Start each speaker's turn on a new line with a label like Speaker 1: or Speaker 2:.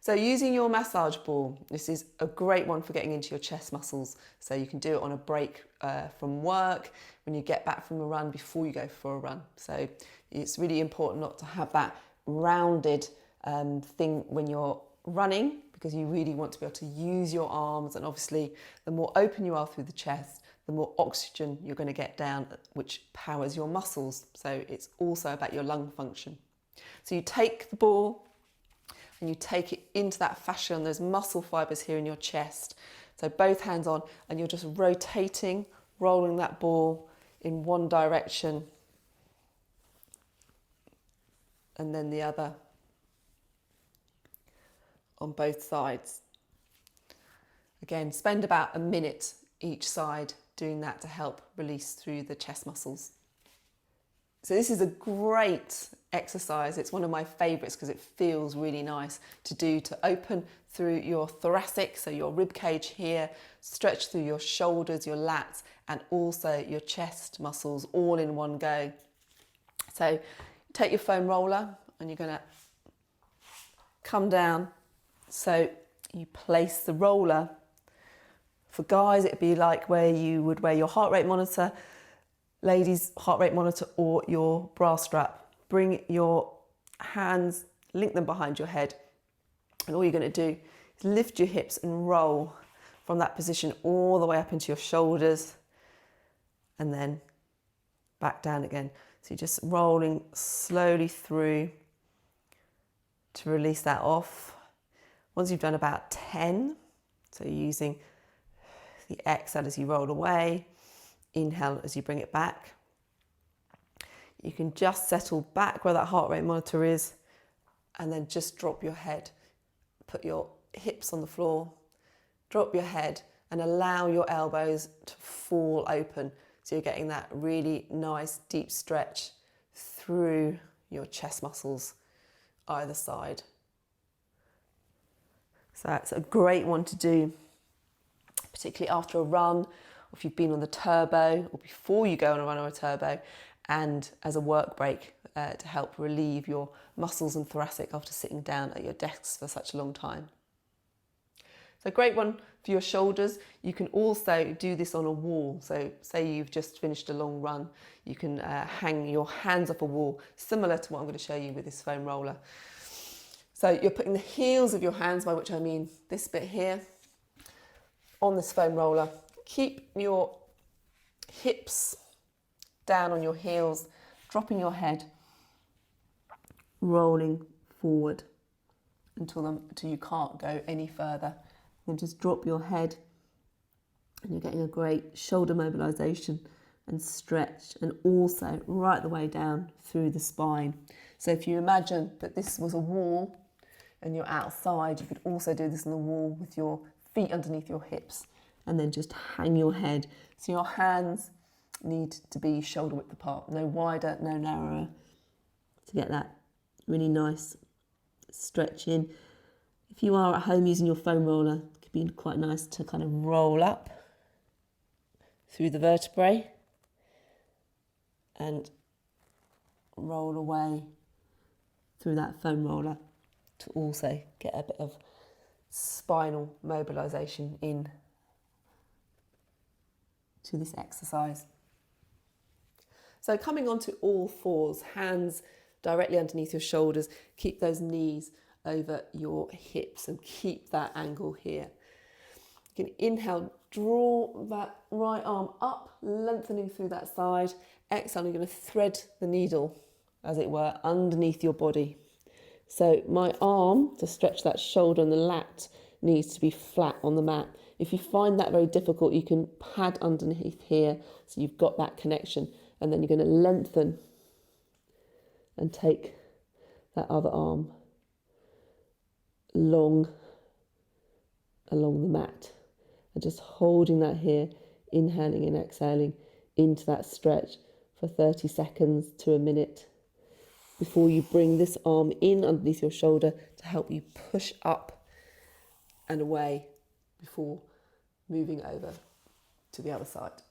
Speaker 1: So using your massage ball, this is a great one for getting into your chest muscles. So you can do it on a break from work, when you get back from a run, before you go for a run. So it's really important not to have that rounded thing when you're running, because you really want to be able to use your arms, and obviously the more open you are through the chest, the more oxygen you're going to get down, which powers your muscles. So it's also about your lung function. So you take the ball and you take it into that fascia and those muscle fibers here in your chest. So both hands on, and you're just rotating, rolling that ball in one direction and then the other on both sides. Again, spend about a minute each side doing that to help release through the chest muscles. So this is a great exercise. It's one of my favourites because it feels really nice to do, to open through your thoracic, so your rib cage here, stretch through your shoulders, your lats, and also your chest muscles all in one go. So take your foam roller and you're going to come down. So you place the roller. For guys, it'd be like where you would wear your heart rate monitor, ladies, heart rate monitor, or your bra strap. Bring your hands, link them behind your head, and all you're going to do is lift your hips and roll from that position all the way up into your shoulders, and then back down again. So you're just rolling slowly through to release that off. Once you've done about 10, so you're using the exhale as you roll away, inhale as you bring it back. You can just settle back where that heart rate monitor is, and then just drop your head. Put your hips on the floor, drop your head, and allow your elbows to fall open. So you're getting that really nice deep stretch through your chest muscles either side. So that's a great one to do, particularly after a run, or if you've been on the turbo, or before you go on a run or a turbo, and as a work break to help relieve your muscles and thoracic after sitting down at your desks for such a long time. So a great one for your shoulders. You can also do this on a wall. So say you've just finished a long run, you can hang your hands off a wall, similar to what I'm going to show you with this foam roller. So you're putting the heels of your hands, by which I mean this bit here, on this foam roller. Keep your hips down on your heels, dropping your head, rolling forward until you can't go any further. Then just drop your head, and you're getting a great shoulder mobilization and stretch, and also right the way down through the spine. So if you imagine that this was a wall and you're outside, you could also do this on the wall with your feet underneath your hips, and then just hang your head. So your hands need to be shoulder width apart, no wider, no narrower, to get that really nice stretch in. If you are at home using your foam roller, it could be quite nice to kind of roll up through the vertebrae and roll away through that foam roller to also get a bit of spinal mobilization in to this exercise. So coming onto all fours, hands directly underneath your shoulders, keep those knees over your hips and keep that angle here. You can inhale, draw that right arm up, lengthening through that side. Exhale, you're going to thread the needle, as it were, underneath your body. So my arm, to stretch that shoulder and the lat, needs to be flat on the mat. If you find that very difficult, you can pad underneath here so you've got that connection, and then you're going to lengthen and take that other arm long along the mat, and just holding that here, inhaling and exhaling into that stretch for 30 seconds to a minute before you bring this arm in underneath your shoulder to help you push up and away before moving over to the other side.